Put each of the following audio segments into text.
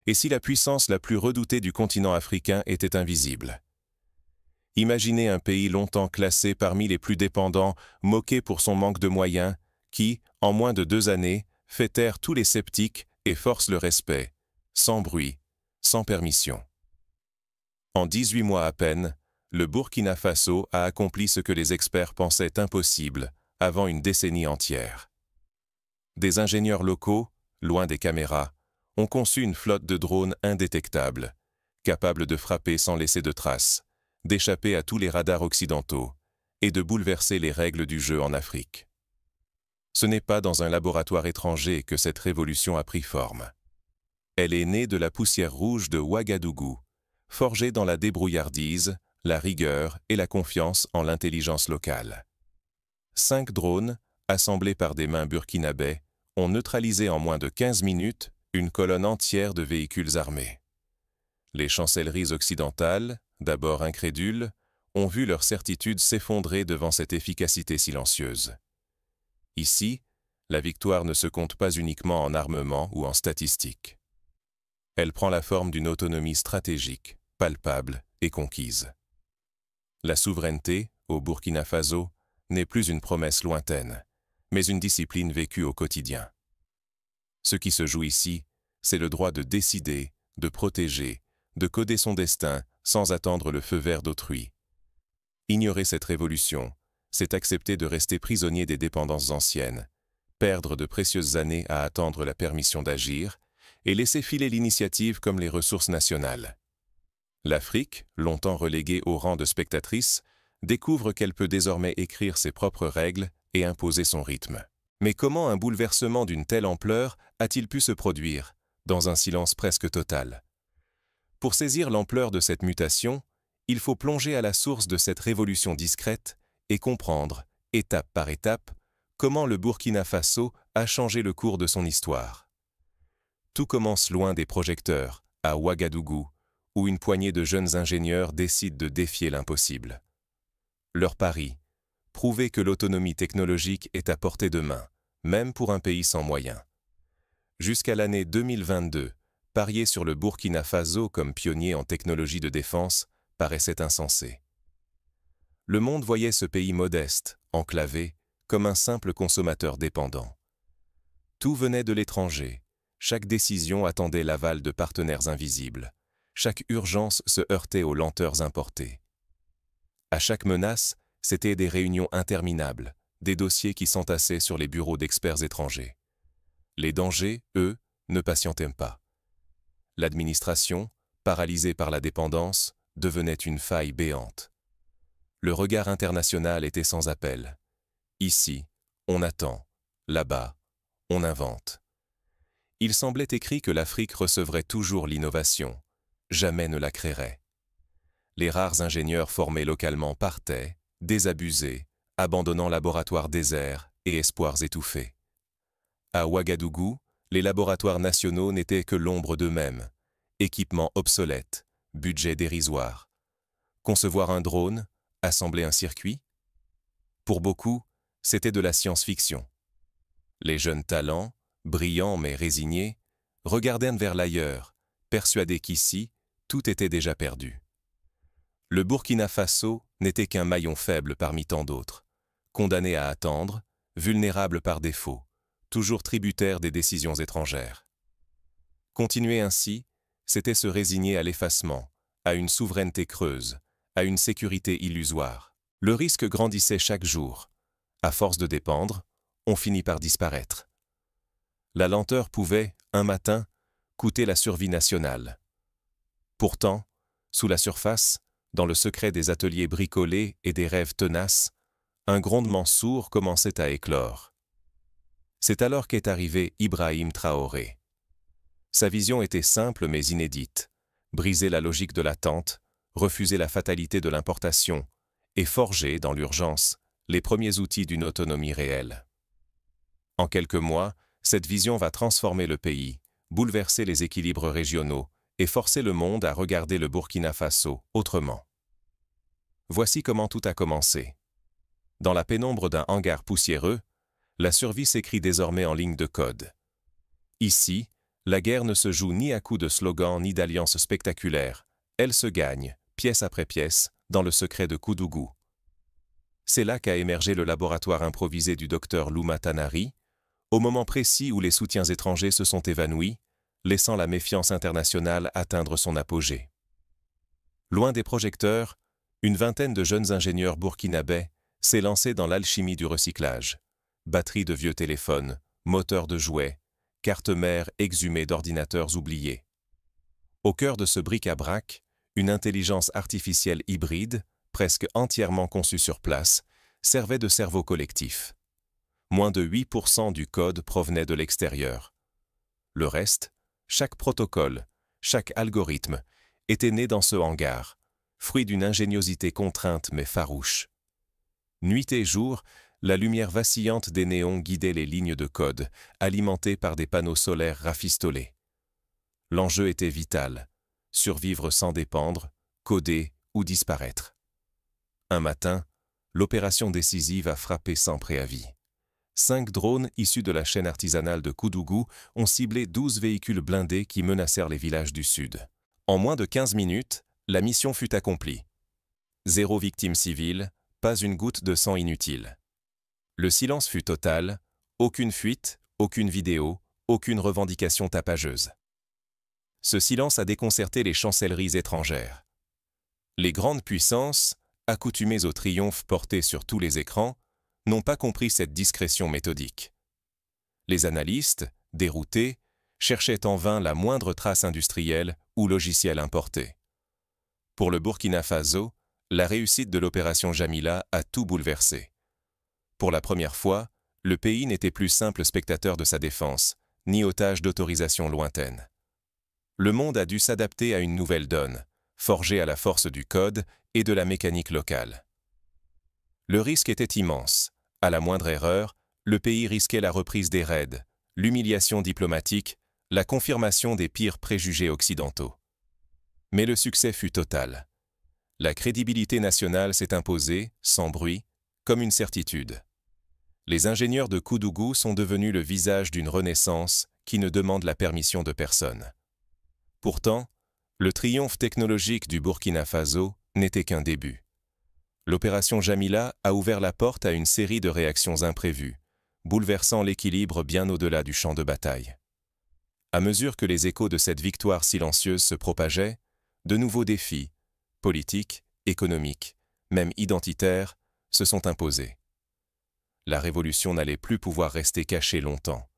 Et si la puissance la plus redoutée du continent africain était invisible? Imaginez un pays longtemps classé parmi les plus dépendants, moqué pour son manque de moyens, qui, en moins de 2 années, fait taire tous les sceptiques et force le respect, sans bruit, sans permission. En 18 mois à peine, le Burkina Faso a accompli ce que les experts pensaient impossible avant une décennie entière. Des ingénieurs locaux, loin des caméras, ont conçu une flotte de drones indétectables, capables de frapper sans laisser de traces, d'échapper à tous les radars occidentaux et de bouleverser les règles du jeu en Afrique. Ce n'est pas dans un laboratoire étranger que cette révolution a pris forme. Elle est née de la poussière rouge de Ouagadougou, forgée dans la débrouillardise, la rigueur et la confiance en l'intelligence locale. 5 drones, assemblés par des mains burkinabais, ont neutralisé en moins de 15 minutes une colonne entière de véhicules armés. Les chancelleries occidentales, d'abord incrédules, ont vu leur certitude s'effondrer devant cette efficacité silencieuse. Ici, la victoire ne se compte pas uniquement en armement ou en statistiques. Elle prend la forme d'une autonomie stratégique, palpable et conquise. La souveraineté, au Burkina Faso, n'est plus une promesse lointaine, mais une discipline vécue au quotidien. Ce qui se joue ici, c'est le droit de décider, de protéger, de coder son destin sans attendre le feu vert d'autrui. Ignorer cette révolution, c'est accepter de rester prisonnier des dépendances anciennes, perdre de précieuses années à attendre la permission d'agir et laisser filer l'initiative comme les ressources nationales. L'Afrique, longtemps reléguée au rang de spectatrice, découvre qu'elle peut désormais écrire ses propres règles et imposer son rythme. Mais comment un bouleversement d'une telle ampleur a-t-il pu se produire, dans un silence presque total? Pour saisir l'ampleur de cette mutation, il faut plonger à la source de cette révolution discrète et comprendre, étape par étape, comment le Burkina Faso a changé le cours de son histoire. Tout commence loin des projecteurs, à Ouagadougou, où une poignée de jeunes ingénieurs décident de défier l'impossible. Leur pari, prouver que l'autonomie technologique est à portée de main, même pour un pays sans moyens. Jusqu'à l'année 2022, parier sur le Burkina Faso comme pionnier en technologie de défense paraissait insensé. Le monde voyait ce pays modeste, enclavé, comme un simple consommateur dépendant. Tout venait de l'étranger, chaque décision attendait l'aval de partenaires invisibles, chaque urgence se heurtait aux lenteurs importées. À chaque menace, c'étaient des réunions interminables, des dossiers qui s'entassaient sur les bureaux d'experts étrangers. Les dangers, eux, ne patientaient pas. L'administration, paralysée par la dépendance, devenait une faille béante. Le regard international était sans appel. Ici, on attend. Là-bas, on invente. Il semblait écrit que l'Afrique recevrait toujours l'innovation, jamais ne la créerait. Les rares ingénieurs formés localement partaient, désabusés, abandonnant laboratoires déserts et espoirs étouffés. À Ouagadougou, les laboratoires nationaux n'étaient que l'ombre d'eux-mêmes, équipements obsolètes, budget dérisoire. Concevoir un drone, assembler un circuit? Pour beaucoup, c'était de la science-fiction. Les jeunes talents, brillants mais résignés, regardaient vers l'ailleurs, persuadés qu'ici, tout était déjà perdu. Le Burkina Faso n'était qu'un maillon faible parmi tant d'autres, condamné à attendre, vulnérable par défaut, toujours tributaire des décisions étrangères. Continuer ainsi, c'était se résigner à l'effacement, à une souveraineté creuse, à une sécurité illusoire. Le risque grandissait chaque jour. À force de dépendre, on finit par disparaître. La lenteur pouvait, un matin, coûter la survie nationale. Pourtant, sous la surface, dans le secret des ateliers bricolés et des rêves tenaces, un grondement sourd commençait à éclore. C'est alors qu'est arrivé Ibrahim Traoré. Sa vision était simple mais inédite, briser la logique de l'attente, refuser la fatalité de l'importation et forger, dans l'urgence, les premiers outils d'une autonomie réelle. En quelques mois, cette vision va transformer le pays, bouleverser les équilibres régionaux et forcer le monde à regarder le Burkina Faso autrement. Voici comment tout a commencé. Dans la pénombre d'un hangar poussiéreux, la survie s'écrit désormais en ligne de code. Ici, La guerre ne se joue ni à coups de slogans ni d'alliances spectaculaires. Elle se gagne, pièce après pièce, dans le secret de Koudougou. C'est là qu'a émergé le laboratoire improvisé du docteur Louma Tanari, au moment précis où les soutiens étrangers se sont évanouis, laissant la méfiance internationale atteindre son apogée. Loin des projecteurs, une vingtaine de jeunes ingénieurs burkinabés s'est lancée dans l'alchimie du recyclage. Batteries de vieux téléphones, moteurs de jouets, cartes mères exhumées d'ordinateurs oubliés. Au cœur de ce bric-à-brac, une intelligence artificielle hybride, presque entièrement conçue sur place, servait de cerveau collectif. Moins de 8% du code provenait de l'extérieur. Le reste, chaque protocole, chaque algorithme, était né dans ce hangar, fruit d'une ingéniosité contrainte mais farouche. Nuit et jour, la lumière vacillante des néons guidait les lignes de code, alimentées par des panneaux solaires rafistolés. L'enjeu était vital, survivre sans dépendre, coder ou disparaître. Un matin, l'opération décisive a frappé sans préavis. 5 drones issus de la chaîne artisanale de Koudougou ont ciblé 12 véhicules blindés qui menacèrent les villages du sud. En moins de 15 minutes, la mission fut accomplie. 0 victime civile, pas une goutte de sang inutile. Le silence fut total, aucune fuite, aucune vidéo, aucune revendication tapageuse. Ce silence a déconcerté les chancelleries étrangères. Les grandes puissances, accoutumées au triomphe porté sur tous les écrans, n'ont pas compris cette discrétion méthodique. Les analystes, déroutés, cherchaient en vain la moindre trace industrielle ou logiciel importé. Pour le Burkina Faso, la réussite de l'opération Jamila a tout bouleversé. Pour la première fois, le pays n'était plus simple spectateur de sa défense, ni otage d'autorisations lointaines. Le monde a dû s'adapter à une nouvelle donne, forgée à la force du code et de la mécanique locale. Le risque était immense. À la moindre erreur, le pays risquait la reprise des raids, l'humiliation diplomatique, la confirmation des pires préjugés occidentaux. Mais le succès fut total. La crédibilité nationale s'est imposée, sans bruit, comme une certitude. Les ingénieurs de Koudougou sont devenus le visage d'une renaissance qui ne demande la permission de personne. Pourtant, le triomphe technologique du Burkina Faso n'était qu'un début. L'opération Jamila a ouvert la porte à une série de réactions imprévues, bouleversant l'équilibre bien au-delà du champ de bataille. À mesure que les échos de cette victoire silencieuse se propageaient, de nouveaux défis, politiques, économiques, même identitaires, se sont imposés. La révolution n'allait plus pouvoir rester cachée longtemps.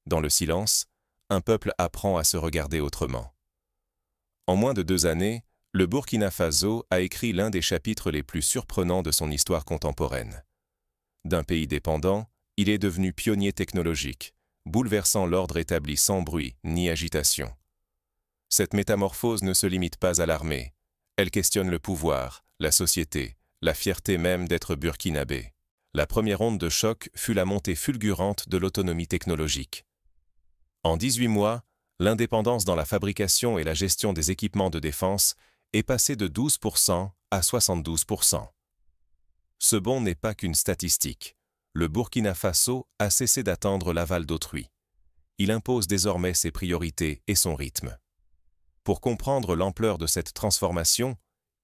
Dans le silence, un peuple apprend à se regarder autrement. En moins de 2 années, le Burkina Faso a écrit l'un des chapitres les plus surprenants de son histoire contemporaine. D'un pays dépendant, il est devenu pionnier technologique, bouleversant l'ordre établi sans bruit ni agitation. Cette métamorphose ne se limite pas à l'armée. Elle questionne le pouvoir, la société, la fierté même d'être burkinabé. La première onde de choc fut la montée fulgurante de l'autonomie technologique. En 18 mois, l'indépendance dans la fabrication et la gestion des équipements de défense est passée de 12% à 72%. Ce bond n'est pas qu'une statistique. Le Burkina Faso a cessé d'attendre l'aval d'autrui. Il impose désormais ses priorités et son rythme. Pour comprendre l'ampleur de cette transformation,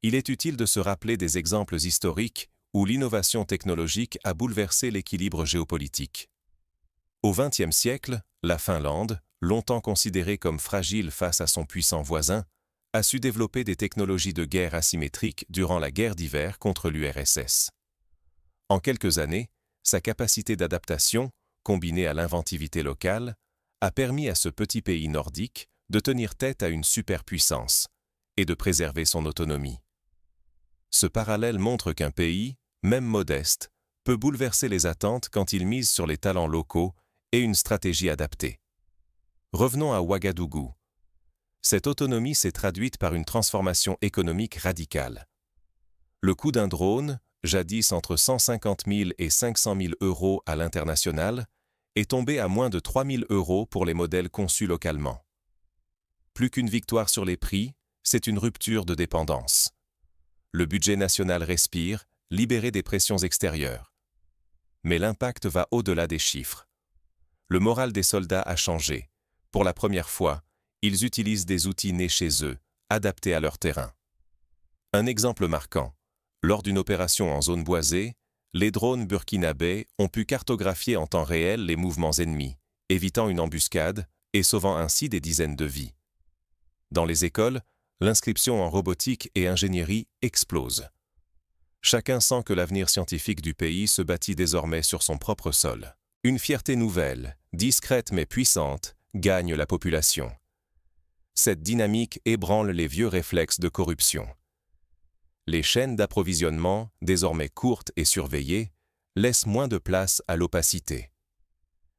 il est utile de se rappeler des exemples historiques où l'innovation technologique a bouleversé l'équilibre géopolitique. Au XXe siècle, la Finlande, longtemps considérée comme fragile face à son puissant voisin, a su développer des technologies de guerre asymétriques durant la guerre d'hiver contre l'URSS. En quelques années, sa capacité d'adaptation, combinée à l'inventivité locale, a permis à ce petit pays nordique de tenir tête à une superpuissance et de préserver son autonomie. Ce parallèle montre qu'un pays, même modeste, peut bouleverser les attentes quand il mise sur les talents locaux et une stratégie adaptée. Revenons à Ouagadougou. Cette autonomie s'est traduite par une transformation économique radicale. Le coût d'un drone, jadis entre 150 000 et 500 000 euros à l'international, est tombé à moins de 3 000 euros pour les modèles conçus localement. Plus qu'une victoire sur les prix, c'est une rupture de dépendance. Le budget national respire, libéré des pressions extérieures. Mais l'impact va au-delà des chiffres. Le moral des soldats a changé. Pour la première fois, ils utilisent des outils nés chez eux, adaptés à leur terrain. Un exemple marquant. Lors d'une opération en zone boisée, les drones burkinabés ont pu cartographier en temps réel les mouvements ennemis, évitant une embuscade et sauvant ainsi des dizaines de vies. Dans les écoles, l'inscription en robotique et ingénierie explose. Chacun sent que l'avenir scientifique du pays se bâtit désormais sur son propre sol. Une fierté nouvelle, discrète mais puissante, gagne la population. Cette dynamique ébranle les vieux réflexes de corruption. Les chaînes d'approvisionnement, désormais courtes et surveillées, laissent moins de place à l'opacité.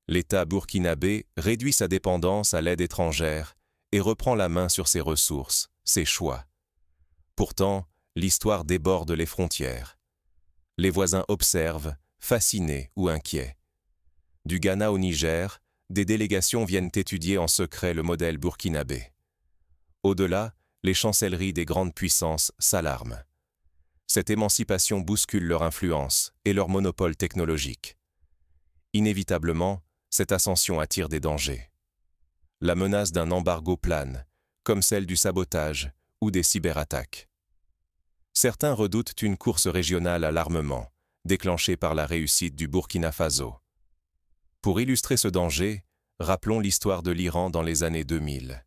L'État burkinabé réduit sa dépendance à l'aide étrangère et reprend la main sur ses ressources, ses choix. Pourtant, l'histoire déborde les frontières. Les voisins observent, fascinés ou inquiets. Du Ghana au Niger, des délégations viennent étudier en secret le modèle burkinabé. Au-delà, les chancelleries des grandes puissances s'alarment. Cette émancipation bouscule leur influence et leur monopole technologique. Inévitablement, cette ascension attire des dangers. La menace d'un embargo plane, comme celle du sabotage ou des cyberattaques. Certains redoutent une course régionale à l'armement, déclenchée par la réussite du Burkina Faso. Pour illustrer ce danger, rappelons l'histoire de l'Iran dans les années 2000.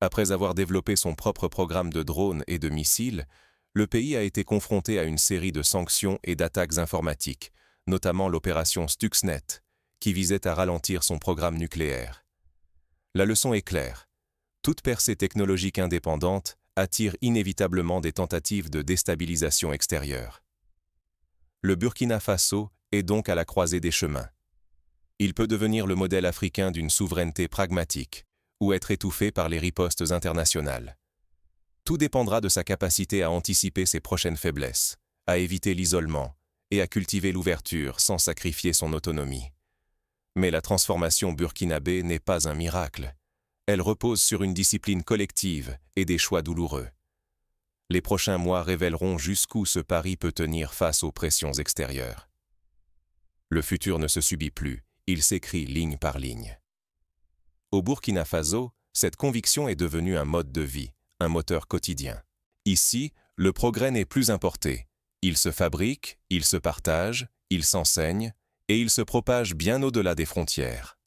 Après avoir développé son propre programme de drones et de missiles, le pays a été confronté à une série de sanctions et d'attaques informatiques, notamment l'opération Stuxnet, qui visait à ralentir son programme nucléaire. La leçon est claire. Toute percée technologique indépendante attire inévitablement des tentatives de déstabilisation extérieure. Le Burkina Faso est donc à la croisée des chemins. Il peut devenir le modèle africain d'une souveraineté pragmatique ou être étouffé par les ripostes internationales. Tout dépendra de sa capacité à anticiper ses prochaines faiblesses, à éviter l'isolement et à cultiver l'ouverture sans sacrifier son autonomie. Mais la transformation burkinabé n'est pas un miracle. Elle repose sur une discipline collective et des choix douloureux. Les prochains mois révéleront jusqu'où ce pari peut tenir face aux pressions extérieures. Le futur ne se subit plus, il s'écrit ligne par ligne. Au Burkina Faso, cette conviction est devenue un mode de vie, un moteur quotidien. Ici, le progrès n'est plus importé. Il se fabrique, il se partage, il s'enseigne, et il se propage bien au-delà des frontières.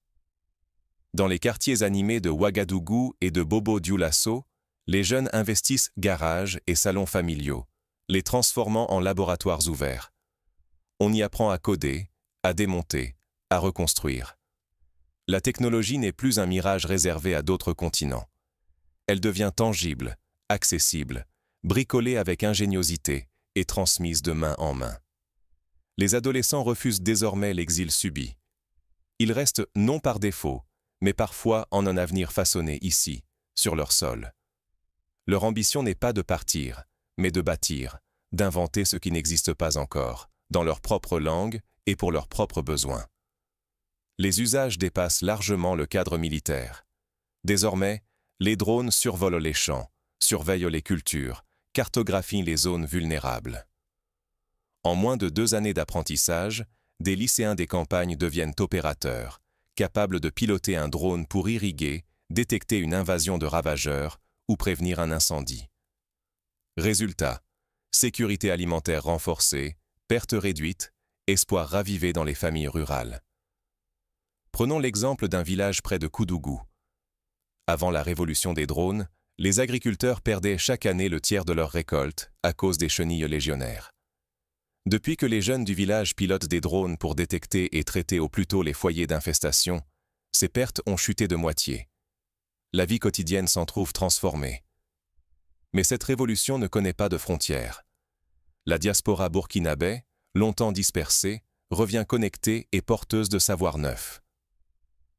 Dans les quartiers animés de Ouagadougou et de Bobo-Dioulasso, les jeunes investissent garages et salons familiaux, les transformant en laboratoires ouverts. On y apprend à coder, à démonter, à reconstruire. La technologie n'est plus un mirage réservé à d'autres continents. Elle devient tangible, accessible, bricolée avec ingéniosité et transmise de main en main. Les adolescents refusent désormais l'exil subi. Ils restent non par défaut, mais parfois en un avenir façonné ici, sur leur sol. Leur ambition n'est pas de partir, mais de bâtir, d'inventer ce qui n'existe pas encore, dans leur propre langue et pour leurs propres besoins. Les usages dépassent largement le cadre militaire. Désormais, les drones survolent les champs, surveillent les cultures, cartographient les zones vulnérables. En moins de 2 années d'apprentissage, des lycéens des campagnes deviennent opérateurs, capables de piloter un drone pour irriguer, détecter une invasion de ravageurs ou prévenir un incendie. Résultat, sécurité alimentaire renforcée, pertes réduites, espoir ravivé dans les familles rurales. Prenons l'exemple d'un village près de Koudougou. Avant la révolution des drones, les agriculteurs perdaient chaque année le tiers de leur récolte à cause des chenilles légionnaires. Depuis que les jeunes du village pilotent des drones pour détecter et traiter au plus tôt les foyers d'infestation, ces pertes ont chuté de moitié. La vie quotidienne s'en trouve transformée. Mais cette révolution ne connaît pas de frontières. La diaspora burkinabé, longtemps dispersée, revient connectée et porteuse de savoirs neufs.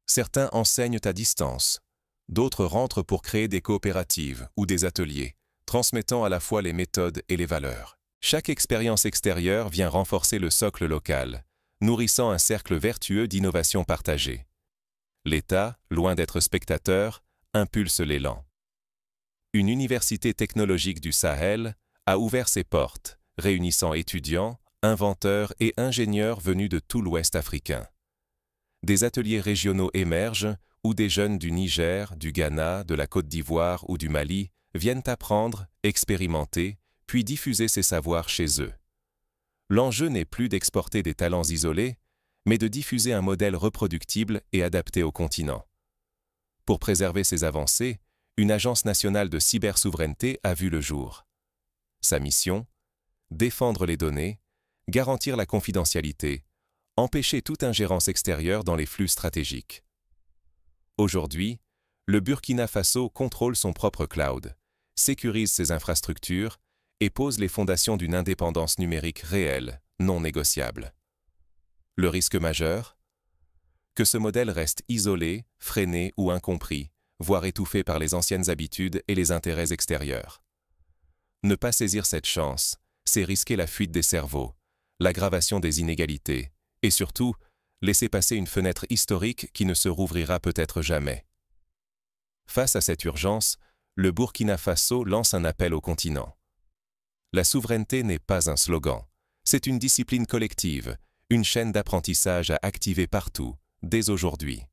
Certains enseignent à distance, d'autres rentrent pour créer des coopératives ou des ateliers, transmettant à la fois les méthodes et les valeurs. Chaque expérience extérieure vient renforcer le socle local, nourrissant un cercle vertueux d'innovation partagée. L'État, loin d'être spectateur, impulse l'élan. Une université technologique du Sahel a ouvert ses portes, réunissant étudiants, inventeurs et ingénieurs venus de tout l'Ouest africain. Des ateliers régionaux émergent où des jeunes du Niger, du Ghana, de la Côte d'Ivoire ou du Mali viennent apprendre, expérimenter, puis diffuser ces savoirs chez eux. L'enjeu n'est plus d'exporter des talents isolés, mais de diffuser un modèle reproductible et adapté au continent. Pour préserver ces avancées, une agence nationale de cybersouveraineté a vu le jour. Sa mission ? Défendre les données, garantir la confidentialité, empêcher toute ingérence extérieure dans les flux stratégiques. Aujourd'hui, le Burkina Faso contrôle son propre cloud, sécurise ses infrastructures et pose les fondations d'une indépendance numérique réelle, non négociable. Le risque majeur ? Que ce modèle reste isolé, freiné ou incompris, voire étouffé par les anciennes habitudes et les intérêts extérieurs. Ne pas saisir cette chance, c'est risquer la fuite des cerveaux, l'aggravation des inégalités, et surtout, laisser passer une fenêtre historique qui ne se rouvrira peut-être jamais. Face à cette urgence, le Burkina Faso lance un appel au continent. La souveraineté n'est pas un slogan, c'est une discipline collective, une chaîne d'apprentissage à activer partout, dès aujourd'hui.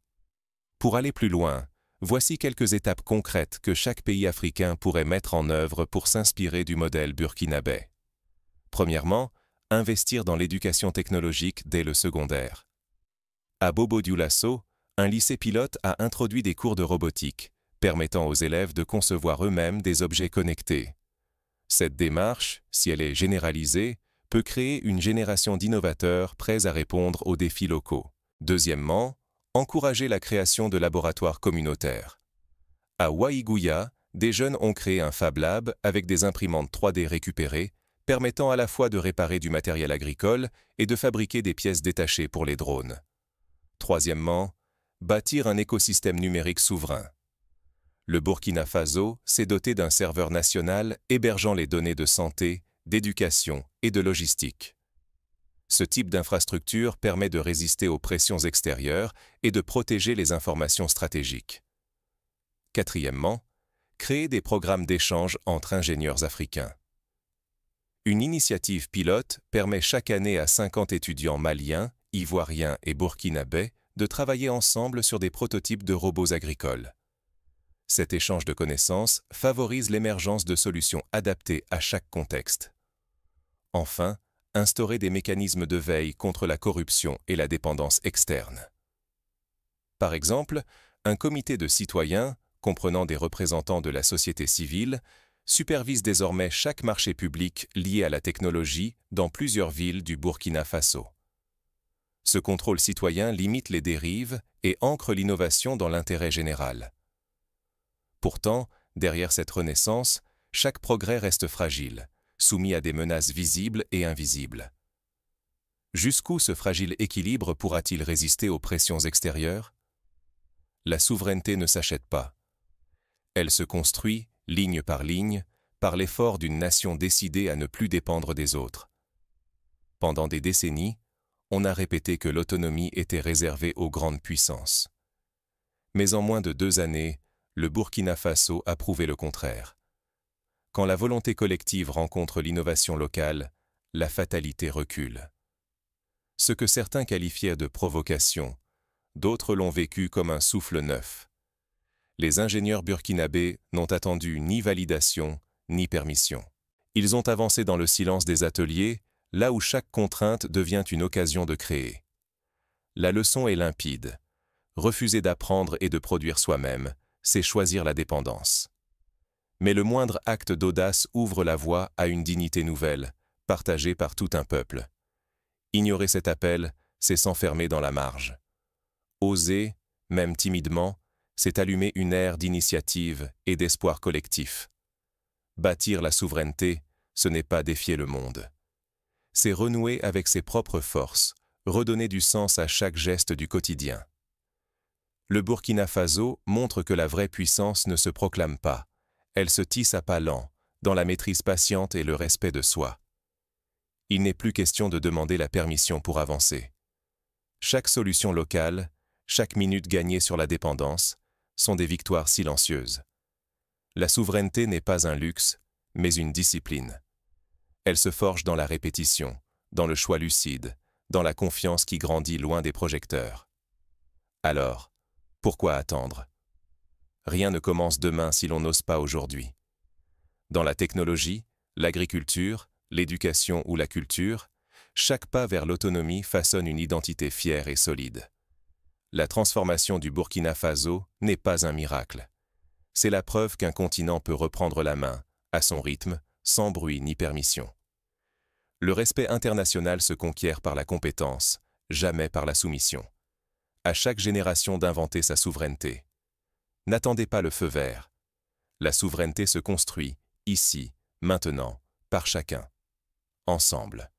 Pour aller plus loin, voici quelques étapes concrètes que chaque pays africain pourrait mettre en œuvre pour s'inspirer du modèle burkinabé. Premièrement, investir dans l'éducation technologique dès le secondaire. À Bobo-Dioulasso, un lycée pilote a introduit des cours de robotique, permettant aux élèves de concevoir eux-mêmes des objets connectés. Cette démarche, si elle est généralisée, peut créer une génération d'innovateurs prêts à répondre aux défis locaux. Deuxièmement, encourager la création de laboratoires communautaires. À Waïgouya, des jeunes ont créé un Fab Lab avec des imprimantes 3D récupérées, permettant à la fois de réparer du matériel agricole et de fabriquer des pièces détachées pour les drones. Troisièmement, bâtir un écosystème numérique souverain. Le Burkina Faso s'est doté d'un serveur national hébergeant les données de santé, d'éducation et de logistique. Ce type d'infrastructure permet de résister aux pressions extérieures et de protéger les informations stratégiques. Quatrièmement, créer des programmes d'échange entre ingénieurs africains. Une initiative pilote permet chaque année à 50 étudiants maliens, ivoiriens et burkinabés de travailler ensemble sur des prototypes de robots agricoles. Cet échange de connaissances favorise l'émergence de solutions adaptées à chaque contexte. Enfin, instaurer des mécanismes de veille contre la corruption et la dépendance externe. Par exemple, un comité de citoyens, comprenant des représentants de la société civile, supervise désormais chaque marché public lié à la technologie dans plusieurs villes du Burkina Faso. Ce contrôle citoyen limite les dérives et ancre l'innovation dans l'intérêt général. Pourtant, derrière cette renaissance, chaque progrès reste fragile, soumis à des menaces visibles et invisibles. Jusqu'où ce fragile équilibre pourra-t-il résister aux pressions extérieures ? La souveraineté ne s'achète pas. Elle se construit, ligne, par l'effort d'une nation décidée à ne plus dépendre des autres. Pendant des décennies, on a répété que l'autonomie était réservée aux grandes puissances. Mais en moins de 2 années, le Burkina Faso a prouvé le contraire. Quand la volonté collective rencontre l'innovation locale, la fatalité recule. Ce que certains qualifiaient de provocation, d'autres l'ont vécu comme un souffle neuf. Les ingénieurs burkinabés n'ont attendu ni validation, ni permission. Ils ont avancé dans le silence des ateliers, là où chaque contrainte devient une occasion de créer. La leçon est limpide. Refuser d'apprendre et de produire soi-même, c'est choisir la dépendance. Mais le moindre acte d'audace ouvre la voie à une dignité nouvelle, partagée par tout un peuple. Ignorer cet appel, c'est s'enfermer dans la marge. Oser, même timidement, c'est allumer une ère d'initiative et d'espoir collectif. Bâtir la souveraineté, ce n'est pas défier le monde. C'est renouer avec ses propres forces, redonner du sens à chaque geste du quotidien. Le Burkina Faso montre que la vraie puissance ne se proclame pas. Elle se tisse à pas lents, dans la maîtrise patiente et le respect de soi. Il n'est plus question de demander la permission pour avancer. Chaque solution locale, chaque minute gagnée sur la dépendance, sont des victoires silencieuses. La souveraineté n'est pas un luxe, mais une discipline. Elle se forge dans la répétition, dans le choix lucide, dans la confiance qui grandit loin des projecteurs. Alors, Pourquoi attendre? Rien ne commence demain si l'on n'ose pas aujourd'hui. Dans la technologie, l'agriculture, l'éducation ou la culture, chaque pas vers l'autonomie façonne une identité fière et solide. La transformation du Burkina Faso n'est pas un miracle. C'est la preuve qu'un continent peut reprendre la main, à son rythme, sans bruit ni permission. Le respect international se conquiert par la compétence, jamais par la soumission. À chaque génération d'inventer sa souveraineté. N'attendez pas le feu vert. La souveraineté se construit, ici, maintenant, par chacun. Ensemble.